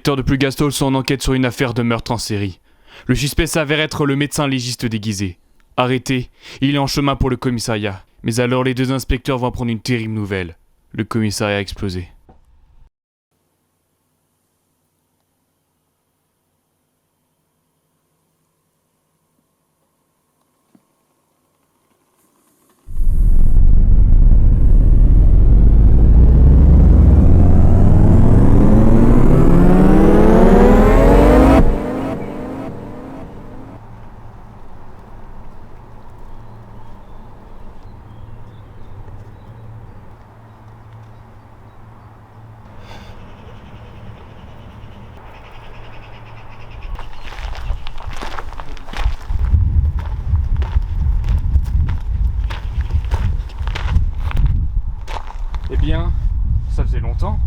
inspecteurs de Plougastel sont en enquête sur une affaire de meurtre en série. Le suspect s'avère être le médecin légiste déguisé. Arrêté, il est en chemin pour le commissariat. Mais alors les deux inspecteurs vont apprendre une terrible nouvelle. Le commissariat a explosé. Eh bien, ça faisait longtemps.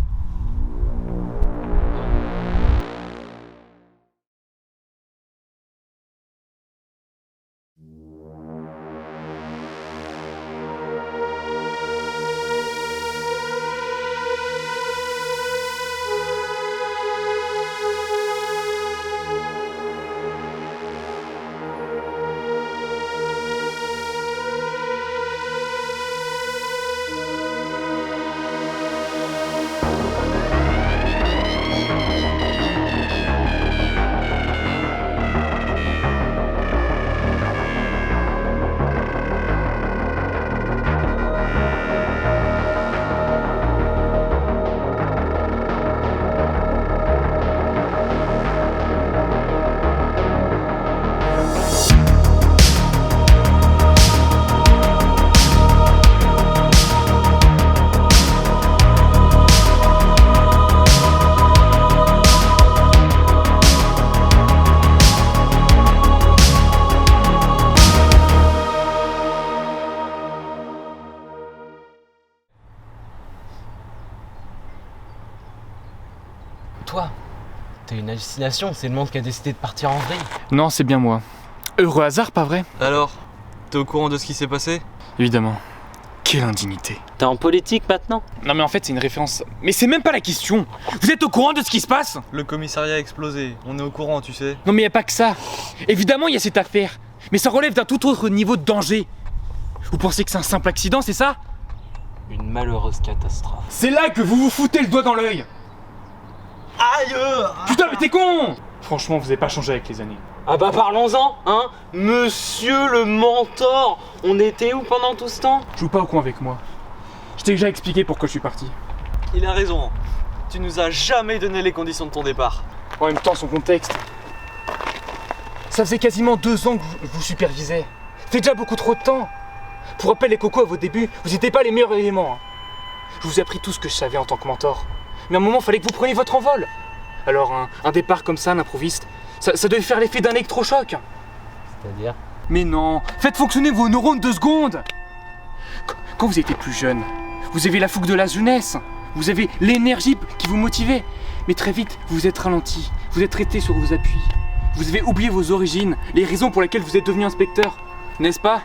Toi, t'as une hallucination, c'est le monde qui a décidé de partir en vrille. Non, c'est bien moi. Heureux hasard, pas vrai? Alors, t'es au courant de ce qui s'est passé? Évidemment. Quelle indignité. T'es en politique maintenant? Non mais en fait c'est une référence. Mais c'est même pas la question. Vous êtes au courant de ce qui se passe? Le commissariat a explosé, on est au courant, tu sais. Non mais y a pas que ça. Évidemment il y a cette affaire. Mais ça relève d'un tout autre niveau de danger. Vous pensez que c'est un simple accident, c'est ça? Une malheureuse catastrophe. C'est là que vous vous foutez le doigt dans l'œil. Aïe! Putain mais t'es con! Franchement vous avez pas changé avec les années. Ah bah parlons-en, hein. Monsieur le mentor, on était où pendant tout ce temps? Joue pas au coin avec moi. Je t'ai déjà expliqué pourquoi je suis parti. Il a raison. Tu nous as jamais donné les conditions de ton départ. En même temps son contexte. Ça faisait quasiment 2 ans que je vous supervisais. C'était déjà beaucoup trop de temps. Pour rappel les cocos à vos débuts, vous n'étiez pas les meilleurs éléments. Hein. Je vous ai appris tout ce que je savais en tant que mentor. Mais à un moment, fallait que vous preniez votre envol. Alors, un départ comme ça, un improviste, ça devait faire l'effet d'un électrochoc. C'est-à-dire? Mais non, faites fonctionner vos neurones 2 secondes. Quand vous étiez plus jeune, vous avez la fougue de la jeunesse. Vous avez l'énergie qui vous motivait. Mais très vite, vous vous êtes ralenti. Vous êtes resté sur vos appuis. Vous avez oublié vos origines, les raisons pour lesquelles vous êtes devenu inspecteur. N'est-ce pas?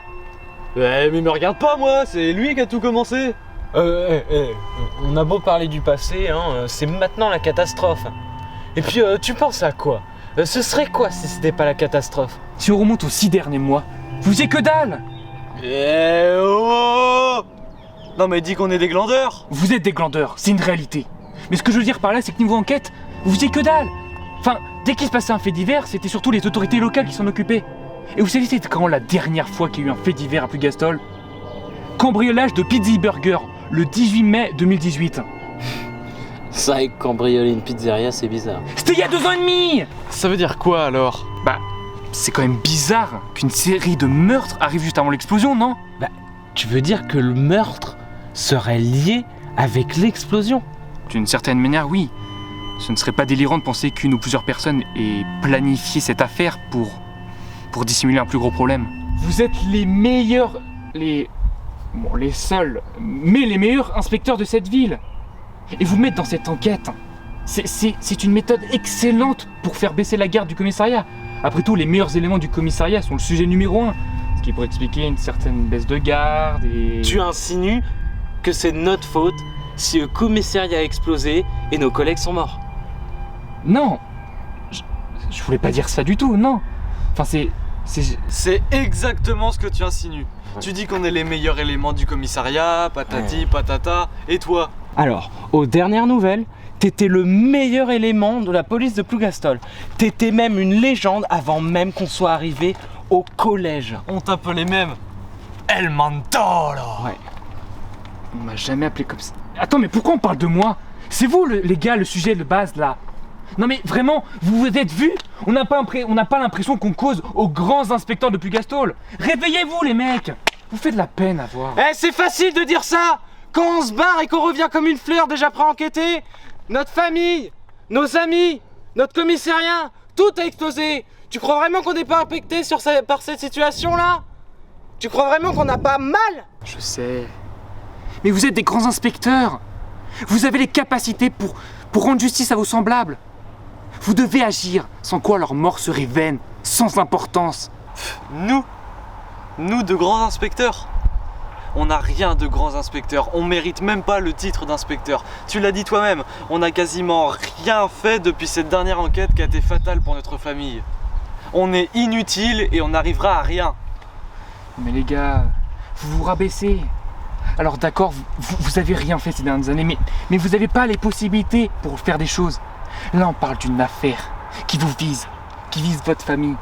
Ouais, mais me regarde pas, moi, c'est lui qui a tout commencé. On a beau parler du passé, hein, c'est maintenant la catastrophe. Et puis, tu penses à quoi? Ce serait quoi si c'était pas la catastrophe? Si on remonte aux 6 derniers mois, vous faisiez que dalle. Non mais dis qu'on est des glandeurs. Vous êtes des glandeurs, c'est une réalité. Mais ce que je veux dire par là, c'est que niveau enquête, vous faisiez que dalle. Enfin, dès qu'il se passait un fait divers, c'était surtout les autorités locales qui s'en occupaient. Et vous savez c'était quand la dernière fois qu'il y a eu un fait divers à Plougastel? Cambriolage de Pizza Burger, le 18 mai 2018. C'est vrai que cambrioler une pizzeria, c'est bizarre. C'était il y a 2 ans et demi. Ça veut dire quoi alors? Bah, c'est quand même bizarre qu'une série de meurtres arrive juste avant l'explosion, non? Bah, tu veux dire que le meurtre serait lié avec l'explosion? D'une certaine manière, oui. Ce ne serait pas délirant de penser qu'une ou plusieurs personnes aient planifié cette affaire pour dissimuler un plus gros problème. Vous êtes les meilleurs, les seuls, mais les meilleurs inspecteurs de cette ville. Et vous mettre dans cette enquête, c'est une méthode excellente pour faire baisser la garde du commissariat. Après tout, les meilleurs éléments du commissariat sont le sujet numéro 1, ce qui pourrait expliquer une certaine baisse de garde et... Tu insinues que c'est notre faute si le commissariat a explosé et nos collègues sont morts? Non, je voulais pas dire ça du tout, non. Enfin, C'est exactement ce que tu insinues. Tu dis qu'on est les meilleurs éléments du commissariat, patati, patata, et toi? Alors, aux dernières nouvelles, t'étais le meilleur élément de la police de Plougastol. T'étais même une légende avant même qu'on soit arrivé au collège. On t'appelait même El Mantolo. Ouais. On m'a jamais appelé comme ça. Attends, mais pourquoi on parle de moi? C'est vous, les gars, le sujet de base, là. Non mais vraiment, vous vous êtes vus? On n'a pas l'impression qu'on cause aux grands inspecteurs de Plougastol. Réveillez-vous, les mecs. Vous faites de la peine à voir. Eh, c'est facile de dire ça! Quand on se barre et qu'on revient comme une fleur déjà pré-enquêtée, notre famille, nos amis, notre commissariat, tout a explosé. Tu crois vraiment qu'on n'est pas impacté par cette situation-là? Tu crois vraiment qu'on n'a pas mal? Je sais. Mais vous êtes des grands inspecteurs. Vous avez les capacités pour rendre justice à vos semblables. Vous devez agir, sans quoi leur mort serait vaine, sans importance. Nous de grands inspecteurs? On n'a rien de grands inspecteurs, on mérite même pas le titre d'inspecteur. Tu l'as dit toi-même, on n'a quasiment rien fait depuis cette dernière enquête qui a été fatale pour notre famille. On est inutile et on n'arrivera à rien. Mais les gars, vous vous rabaissez. Alors d'accord, vous avez rien fait ces dernières années, mais vous n'avez pas les possibilités pour faire des choses. Là, on parle d'une affaire qui vous vise, qui vise votre famille,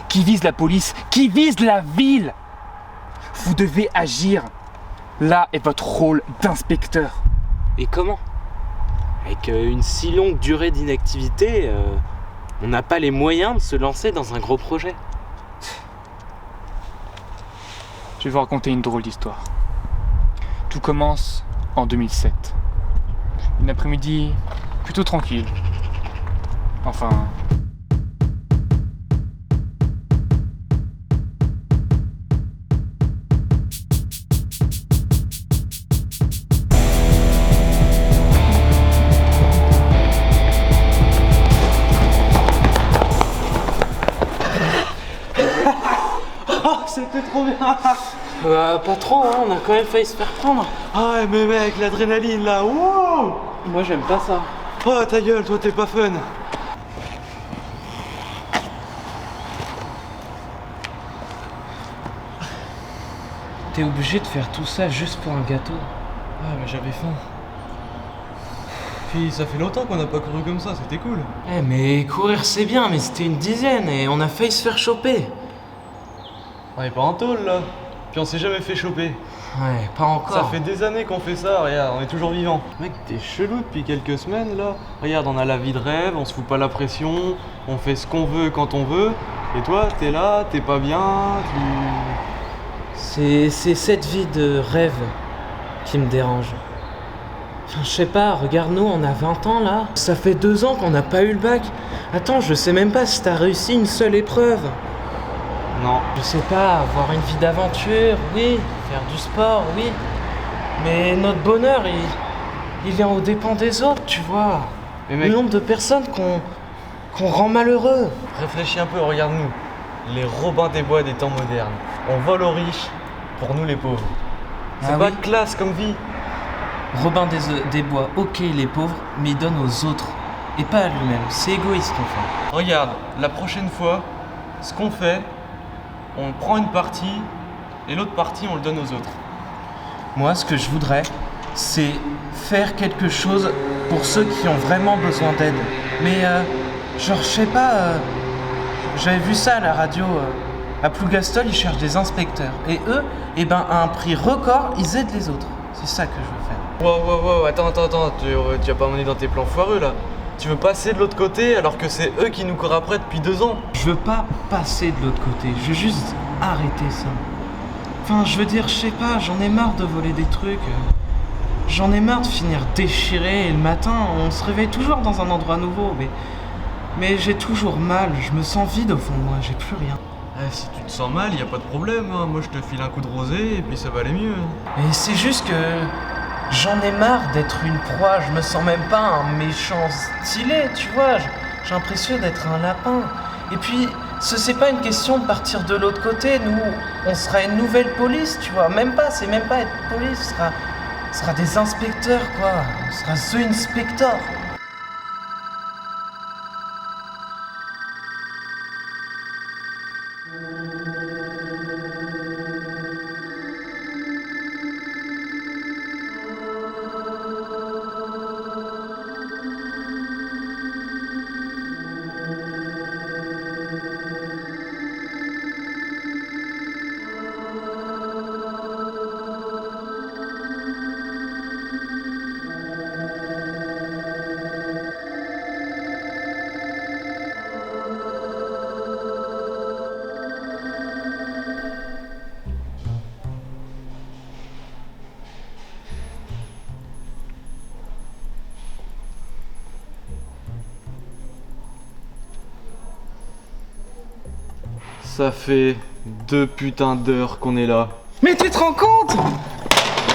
qui vise la police, qui vise la ville. Vous devez agir. Là est votre rôle d'inspecteur. Et comment? Avec une si longue durée d'inactivité, on n'a pas les moyens de se lancer dans un gros projet. Je vais vous raconter une drôle d'histoire. Tout commence en 2007. Une après-midi plutôt tranquille. Enfin... Oh, c'était trop bien. Pas trop, hein, on a quand même failli se faire prendre. Ah ouais, mais mec, l'adrénaline là, wow. Moi j'aime pas ça. Oh ta gueule, toi t'es pas fun. T'es obligé de faire tout ça juste pour un gâteau. Ah mais j'avais faim. Puis ça fait longtemps qu'on n'a pas couru comme ça, c'était cool. Eh mais courir c'est bien, mais c'était une dizaine et on a failli se faire choper. On est pas en tôle là. Puis on s'est jamais fait choper. Ouais, pas encore. Ça fait des années qu'on fait ça, regarde, on est toujours vivant. Mec, t'es chelou depuis quelques semaines là. Regarde, on a la vie de rêve, on se fout pas la pression, on fait ce qu'on veut quand on veut. Et toi, t'es là, t'es pas bien, C'est cette vie de rêve qui me dérange. Enfin, je sais pas, regarde-nous, on a 20 ans là. Ça fait 2 ans qu'on n'a pas eu le bac. Attends, je sais même pas si t'as réussi une seule épreuve. Non. Je sais pas, avoir une vie d'aventure, oui. Faire du sport, oui. Mais notre bonheur, il vient aux dépens des autres, tu vois. Mais mec, Le nombre de personnes qu'on rend malheureux. réfléchis un peu, regarde-nous. Les Robins des Bois des temps modernes. On vole aux riches, pour nous les pauvres. C'est Ah pas oui. classe comme vie. Robin des Bois, ok, les pauvres, mais il donne aux autres. Et pas à lui-même. C'est égoïste, enfin. Regarde, la prochaine fois, ce qu'on fait, on prend une partie et l'autre partie on le donne aux autres. Moi, ce que je voudrais, c'est faire quelque chose pour ceux qui ont vraiment besoin d'aide. Mais, genre, je sais pas, j'avais vu ça à la radio. À Plougastol, ils cherchent des inspecteurs. Et eux, eh ben, à un prix record, ils aident les autres. C'est ça que je veux faire. Wow, attends, tu vas pas m'emmener dans tes plans foireux là. Tu veux passer de l'autre côté alors que c'est eux qui nous courent après depuis 2 ans. Je veux pas passer de l'autre côté, je veux juste arrêter ça. Enfin, je veux dire, je sais pas, j'en ai marre de voler des trucs. J'en ai marre de finir déchiré et le matin, on se réveille toujours dans un endroit nouveau. Mais j'ai toujours mal, je me sens vide au fond de moi, j'ai plus rien. Si tu te sens mal, y a pas de problème, hein. Moi je te file un coup de rosée et puis ça va aller mieux. Et c'est juste que j'en ai marre d'être une proie, je me sens même pas un méchant stylé, tu vois. J'ai l'impression d'être un lapin. Et puis, c'est pas une question de partir de l'autre côté, nous, on sera une nouvelle police, tu vois. C'est même pas être police, on sera des inspecteurs, quoi. On sera The Inspector. Ça fait 2 putains d'heures qu'on est là. Mais tu te rends compte?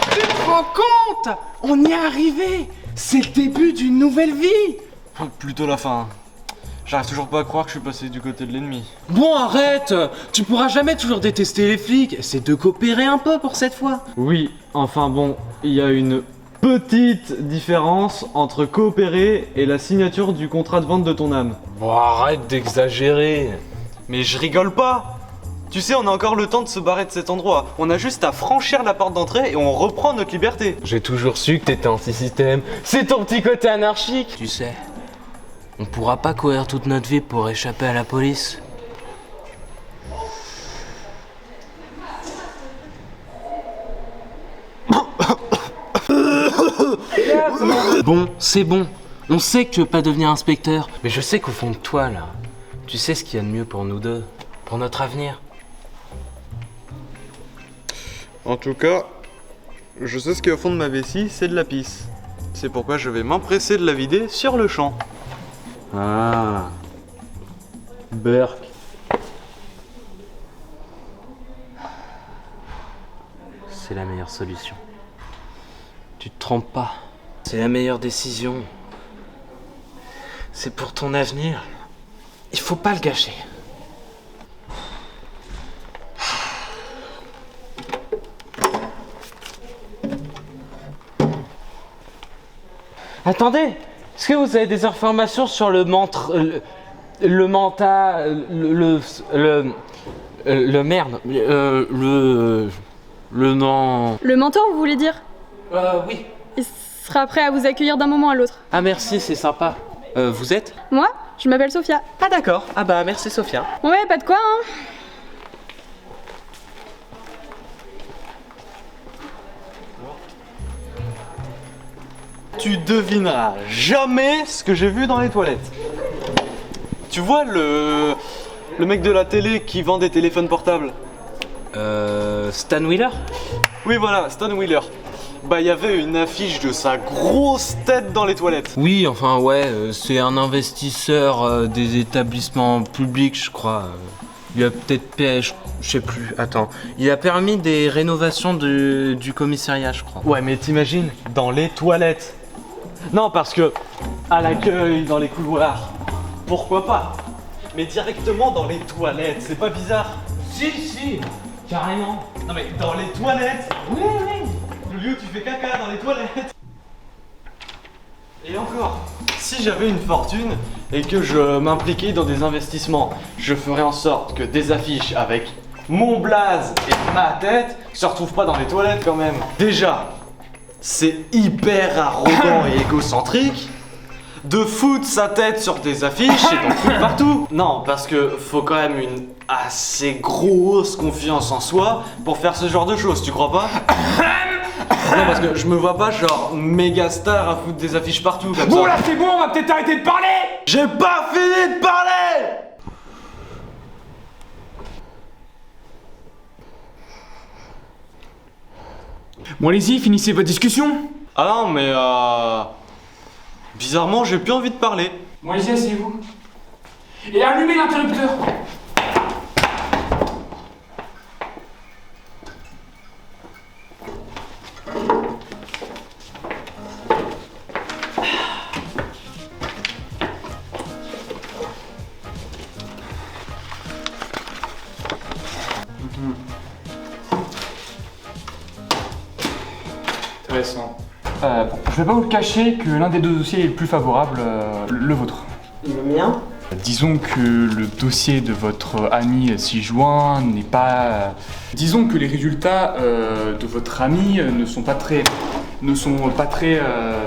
Tu te rends compte? On y est arrivé! C'est le début d'une nouvelle vie! Plutôt la fin. J'arrive toujours pas à croire que je suis passé du côté de l'ennemi. Bon, arrête! Tu pourras jamais toujours détester les flics. Essaie de coopérer un peu pour cette fois. Oui, enfin bon, il y a une petite différence entre coopérer et la signature du contrat de vente de ton âme. Bon, arrête d'exagérer. Mais je rigole pas! Tu sais, on a encore le temps de se barrer de cet endroit. On a juste à franchir la porte d'entrée et on reprend notre liberté. J'ai toujours su que t'étais anti-système. C'est ton petit côté anarchique. Tu sais, on pourra pas courir toute notre vie pour échapper à la police. Bon, c'est bon. On sait que tu veux pas devenir inspecteur. Mais je sais qu'au fond de toi, là, tu sais ce qu'il y a de mieux pour nous deux. Pour notre avenir. En tout cas, je sais ce qu'il y a au fond de ma vessie, c'est de la pisse. C'est pourquoi je vais m'empresser de la vider sur le champ. Ah. Burk. C'est la meilleure solution. Tu te trompes pas. C'est la meilleure décision. C'est pour ton avenir. Il faut pas le gâcher. Attendez, est-ce que vous avez des informations sur le menta, le merde, Le mentor, vous voulez dire? Oui. Il sera prêt à vous accueillir d'un moment à l'autre. Ah merci, c'est sympa. Vous êtes? Moi, je m'appelle Sophia. Ah d'accord. Ah bah merci Sophia. Ouais, pas de quoi, hein. Tu devineras jamais ce que j'ai vu dans les toilettes. Tu vois le mec de la télé qui vend des téléphones portables? Stan Wheeler? Oui voilà, Stan Wheeler. Bah il y avait une affiche de sa grosse tête dans les toilettes. Oui, enfin ouais, c'est un investisseur des établissements publics, je crois. Il a peut-être, je sais plus, attends. Il a permis des rénovations du commissariat, je crois. Ouais mais t'imagines, dans les toilettes. Non parce que à l'accueil, dans les couloirs, pourquoi pas? Mais directement dans les toilettes, c'est pas bizarre? Si, carrément. Non mais dans les toilettes? Oui. Le lieu où tu fais caca dans les toilettes. Et encore, si j'avais une fortune et que je m'impliquais dans des investissements, je ferais en sorte que des affiches avec mon blaze et ma tête se retrouvent pas dans les toilettes quand même. Déjà, c'est hyper arrogant et égocentrique de foutre sa tête sur des affiches et d'en foutre partout. Non, parce que faut quand même une assez grosse confiance en soi pour faire ce genre de choses, tu crois pas? Non, parce que je me vois pas genre méga star à foutre des affiches partout comme Bon ça. là c'est bon, on va peut-être arrêter de parler. J'ai pas fini de parler! Bon allez-y, finissez votre discussion. Ah non, mais bizarrement, j'ai plus envie de parler. Bon allez-y, asseyez-vous. Et allumez l'interrupteur. Intéressant. Bon, je vais pas vous le cacher que l'un des deux dossiers est le plus favorable, le vôtre. Le mien? Disons que le dossier de votre ami ci-joint n'est pas... disons que les résultats de votre ami ne sont pas très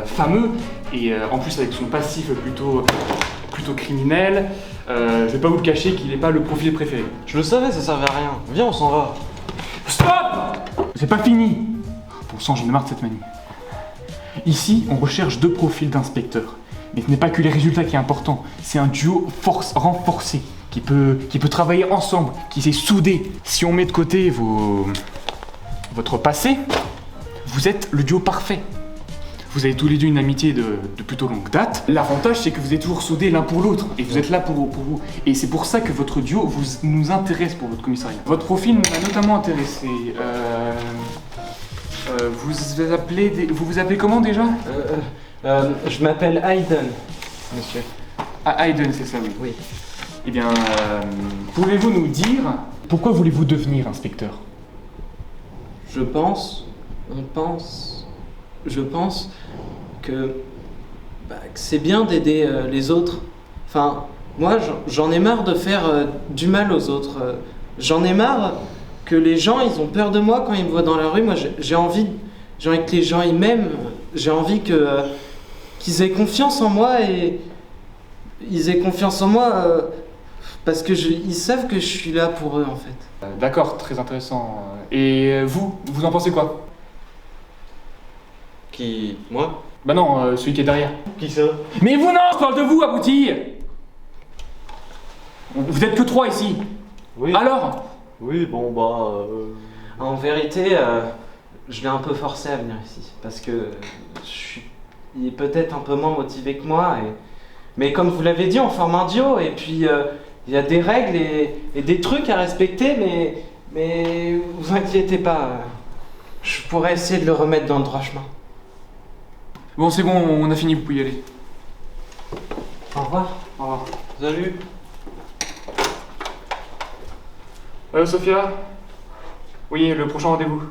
fameux et en plus avec son passif plutôt criminel, je vais pas vous le cacher qu'il n'est pas le profil préféré. Je le savais, ça servait à rien. Viens, on s'en va. Stop! C'est pas fini! Pour sang, j'en ai marre de cette manie. Ici, on recherche deux profils d'inspecteurs. Mais ce n'est pas que les résultats qui est important, c'est un duo renforcé, qui peut travailler ensemble, qui s'est soudé. Si on met de côté votre passé, vous êtes le duo parfait. Vous avez tous les deux une amitié de plutôt longue date. L'avantage, c'est que vous êtes toujours soudés l'un pour l'autre et vous êtes là pour vous. Et c'est pour ça que votre duo nous intéresse pour votre commissariat. Votre profil nous a notamment intéressé. Vous vous appelez comment déjà? Je m'appelle Hayden, monsieur. Ah, Hayden, c'est ça, oui. Oui. Eh bien, pouvez-vous nous dire pourquoi voulez-vous devenir inspecteur? Je pense que c'est bien d'aider les autres. Enfin, moi, j'en ai marre de faire du mal aux autres. J'en ai marre que les gens, ils ont peur de moi quand ils me voient dans la rue. Moi, j'ai envie que les gens, ils m'aiment. J'ai envie qu'ils aient confiance en moi et ils aient confiance en moi parce que ils savent que je suis là pour eux, en fait. D'accord, très intéressant. Et vous en pensez quoi? Qui? Moi? Bah non, celui qui est derrière. Qui ça? Mais vous non, je parle de vous, abruti! Vous êtes que 3 ici. Oui. Alors? Oui, bon bah... En vérité, je l'ai un peu forcé à venir ici parce que il est peut-être un peu moins motivé que moi. Mais comme vous l'avez dit, on forme un duo et puis il y a des règles et des trucs à respecter, mais vous inquiétez pas, je pourrais essayer de le remettre dans le droit chemin. Bon, c'est bon, on a fini, vous pouvez y aller. Au revoir. Au revoir. Salut. Sophia? Oui, le prochain rendez-vous.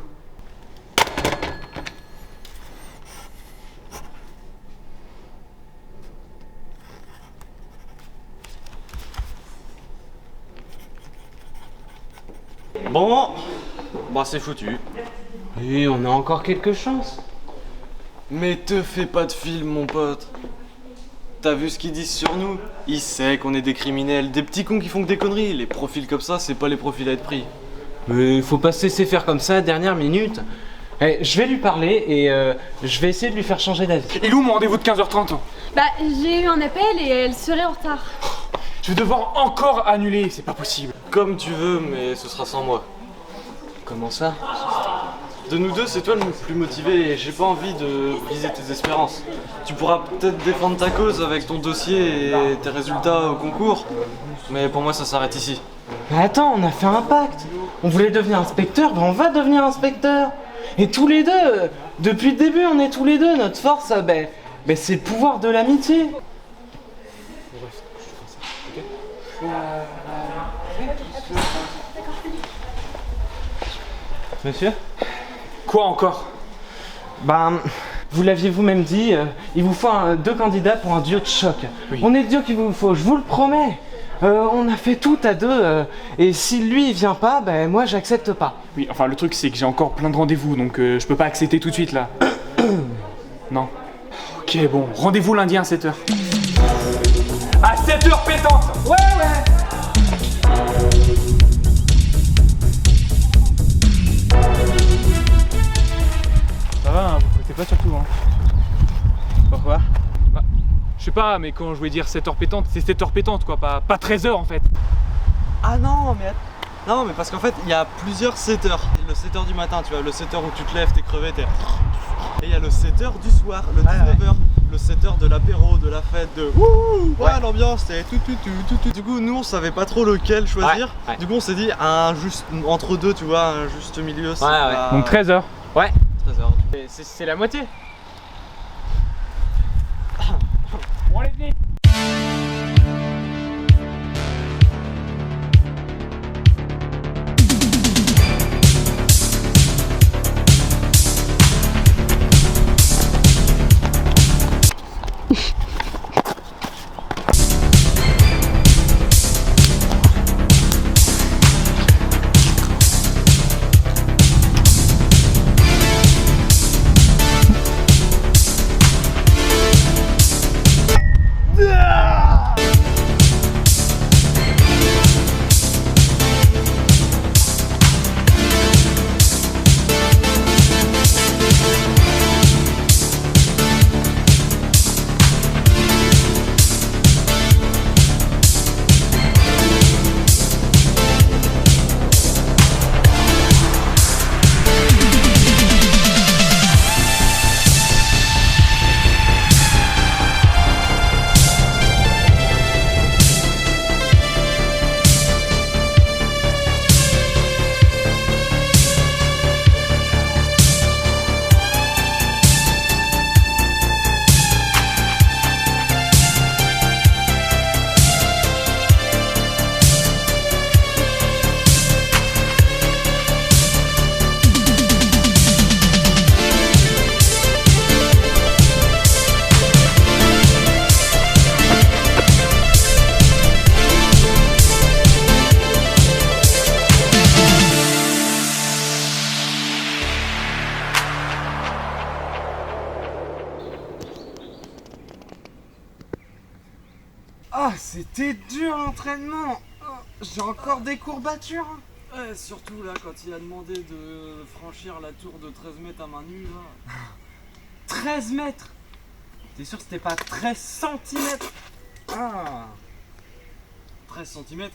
Bon, bah c'est foutu. Et on a encore quelques chances. Mais te fais pas de film, mon pote. T'as vu ce qu'ils disent sur nous? Ils savent qu'on est des criminels, des petits cons qui font que des conneries. Les profils comme ça, c'est pas les profils à être pris. Mais faut pas se laisser faire comme ça, dernière minute. Je vais lui parler et je vais essayer de lui faire changer d'avis. Il est où mon rendez-vous de 15h30? Bah, j'ai eu un appel et elle serait en retard. Je vais devoir encore annuler, c'est pas possible. Comme tu veux, mais ce sera sans moi. Comment ça? De nous deux, c'est toi le plus motivé et j'ai pas envie de briser tes espérances. Tu pourras peut-être défendre ta cause avec ton dossier et tes résultats au concours, mais pour moi ça s'arrête ici. Mais attends, on a fait un pacte. On voulait devenir inspecteur, ben on va devenir inspecteur. Et tous les deux, depuis le début, on est tous les deux. Notre force, c'est le pouvoir de l'amitié. Monsieur? Quoi encore? Ben, vous l'aviez vous-même dit, il vous faut 2 candidats pour un duo de choc. Oui. On est le duo qu'il vous faut, je vous le promets. On a fait tout à 2, et si lui il vient pas, moi j'accepte pas. Oui, enfin le truc c'est que j'ai encore plein de rendez-vous, donc je peux pas accepter tout de suite là. Non. Ok, bon, rendez-vous lundi à 7h. À 7h pétante! Ouais! Ça va, hein, vous prêtez pas surtout, hein. Pourquoi? Je sais pas, mais quand je voulais dire 7h pétante, c'est 7h pétante quoi, pas 13h en fait. Ah non, mais parce qu'en fait, il y a plusieurs 7h. Le 7h du matin, tu vois, le 7h où tu te lèves, t'es crevé, Et il y a le 7h du soir, le 19h. Le 7h de l'apéro, de la fête, de wouh, ouais, l'ambiance, c'est tout. Du coup, nous on savait pas trop lequel choisir. Ouais. Du coup, on s'est dit un juste entre deux, tu vois, un juste milieu. C'est Ouais. Donc 13h. Ouais. 13h. C'est la moitié. Bon allez, venez. c'était dur l'entraînement. J'ai encore des courbatures. Ouais, surtout là, quand il a demandé de franchir la tour de 13 mètres à main nue, là. 13 mètres. T'es sûr que c'était pas 13 centimètres? Ah. 13 cm.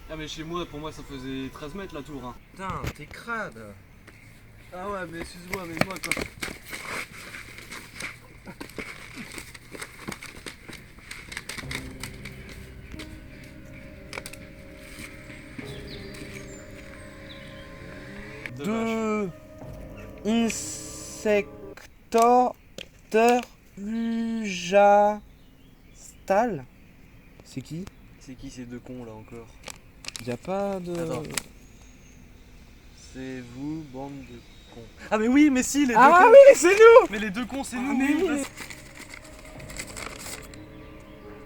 Ah mais chez moi, pour moi ça faisait 13 mètres la tour. Hein. Putain, t'es crade. Ah ouais, mais excuse-moi, mais moi quand... De insector Luja Stal. C'est qui? C'est qui ces deux cons là encore? Y a pas de. Attends. C'est vous, bande de cons. Ah mais oui, mais si, les deux Ah cons. oui, c'est nous! Mais les deux cons, c'est Ah, nous. mais oui.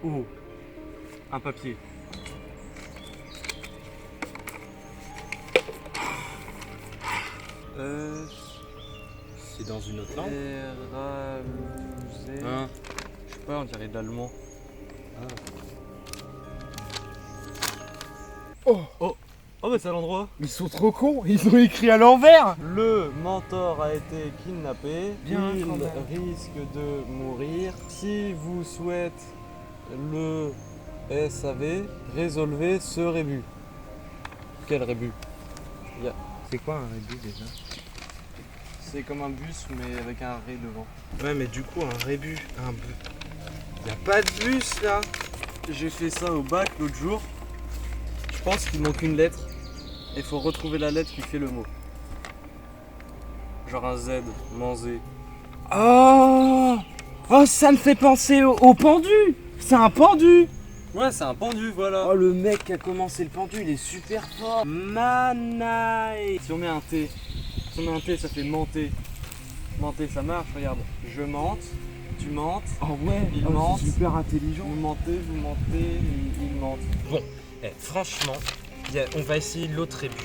Oh, un papier. C'est dans une autre langue. Hein? Je sais pas, on dirait de l'allemand. Oh. Oh bah c'est à l'endroit. Ils sont trop cons, ils ont écrit à l'envers! Le mentor a été kidnappé. Bien, Il quand même. risque de mourir. Si vous souhaitez le SAV, résolvez ce rébut. Quel rébut? C'est quoi un rébus déjà? C'est comme un bus mais avec un ré devant. Ouais, mais du coup, un rébus, un bus. Y a pas de bus là! J'ai fait ça au bac l'autre jour. Je pense qu'il manque une lettre. Il faut retrouver la lettre qui fait le mot. Genre un Z, manzé. Oh! Oh, ça me fait penser au pendu! C'est un pendu! Ouais, c'est un pendu, voilà. Oh, le mec qui a commencé le pendu, il est super fort! Manaï! Si on met un T, ça fait menter. Menter, ça marche, regarde. Je mente, tu mentes, Oh ouais, Il ment. c'est super intelligent. vous mentez, il mente. Franchement, on va essayer l'autre rébus.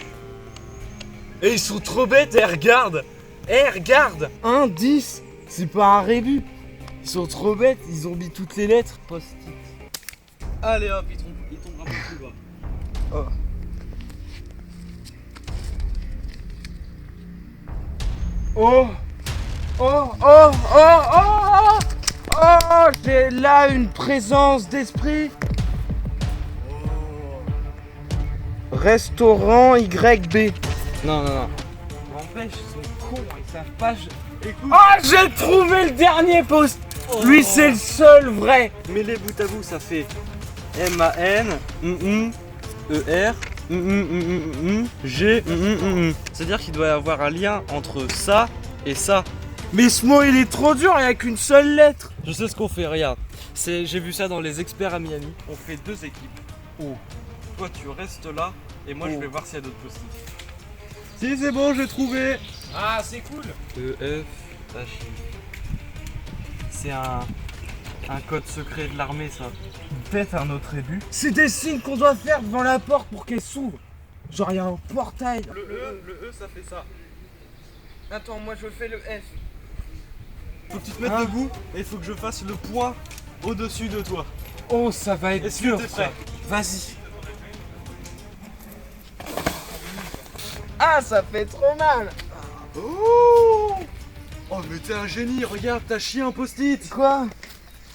Et ils sont trop bêtes, et regarde! Regarde! Un 10, c'est pas un rébus. Ils sont trop bêtes, ils ont mis toutes les lettres. Post-it. Allez hop, il tombe un peu plus bas. Oh! Oh! Oh! Oh! Oh! Oh! J'ai là une présence d'esprit. Restaurant YB. Non, non, non. N'empêche, ils sont cons, ils savent pas. Écoute, Ah, j'ai trouvé le dernier post. Lui, c'est le seul vrai. mais les bout à bout, ça fait MAN, ER, G, C'est-à-dire qu'il doit y avoir un lien entre ça et ça. Mais ce mot, il est trop dur, il n'y a qu'une seule lettre. Je sais ce qu'on fait, regarde. J'ai vu ça dans les experts à Miami. On fait deux équipes. Toi, tu restes là et moi, je vais voir s'il y a d'autres post-it. Si, c'est bon, j'ai trouvé. Ah, c'est cool. EF, c'est un code secret de l'armée, ça. Peut-être un autre rébus. C'est des signes qu'on doit faire devant la porte pour qu'elle s'ouvre. Genre, il y a un portail. Le E, ça fait ça. Attends, moi je fais le F. Faut que tu te mettes debout et il faut que je fasse le point au-dessus de toi. Oh, ça va être Est-ce dur. que t'es prêt? Vas-y. Ah, ça fait trop mal. Oh, mais t'es un génie, regarde, t'as chié un post-it. Quoi?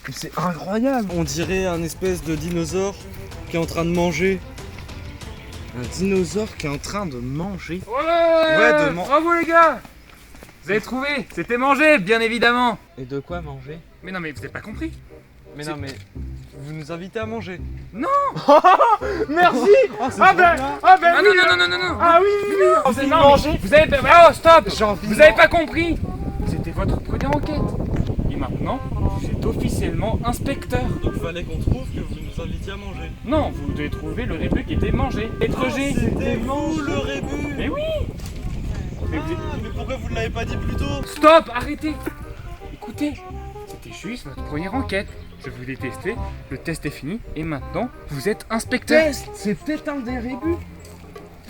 Mais c'est incroyable. On dirait un espèce de dinosaure qui est en train de manger. Un dinosaure qui est en train de manger. Ouais, bravo les gars. Vous avez trouvé, c'était manger, bien évidemment. Et de quoi manger? Mais non, mais vous avez pas compris. Mais non, mais vous nous invitez à manger. Merci. Ah non, non, non, non, non. Ah oui. C'est non, mais vous avez pas... Oh, stop. J'ai envie de Vous avez pas compris. C'était votre première enquête. Et maintenant, vous êtes officiellement inspecteur. Donc fallait qu'on trouve que vous nous invitiez à manger. Non, vous devez trouver le rébut qui était mangé. Lettre G. C'était vous le rébut. Mais oui. Mais vous- Mais pourquoi vous ne l'avez pas dit plus tôt? Stop, arrêtez. Écoutez, c'était juste votre première enquête. Je vous ai testé, le test est fini et maintenant vous êtes inspecteur. Test. C'est peut-être un des rébus.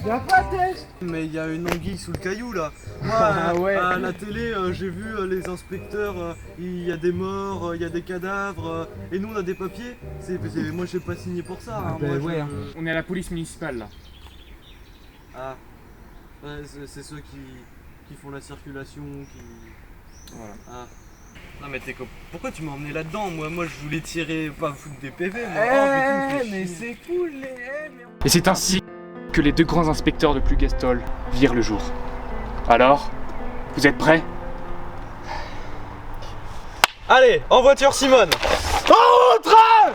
Y'a pas de test. Mais il y a une anguille sous le caillou là. Moi, Ah ouais. à la télé, j'ai vu les inspecteurs, il y a des morts, il y a des cadavres, et nous on a des papiers. Moi j'ai pas signé pour ça. Hein. bah Moi, ouais, hein. On est à la police municipale là. Ah, ouais, c'est ceux qui font la circulation, qui... Voilà. Ah. Non mais t'es pourquoi tu m'as emmené là-dedans? Moi je voulais tirer, pas foutre des PV. Moi. Mais c'est cool les... Et c'est ainsi que les deux grands inspecteurs de Plougastol virent le jour. Alors, vous êtes prêts? Allez, en voiture Simone. Estrela,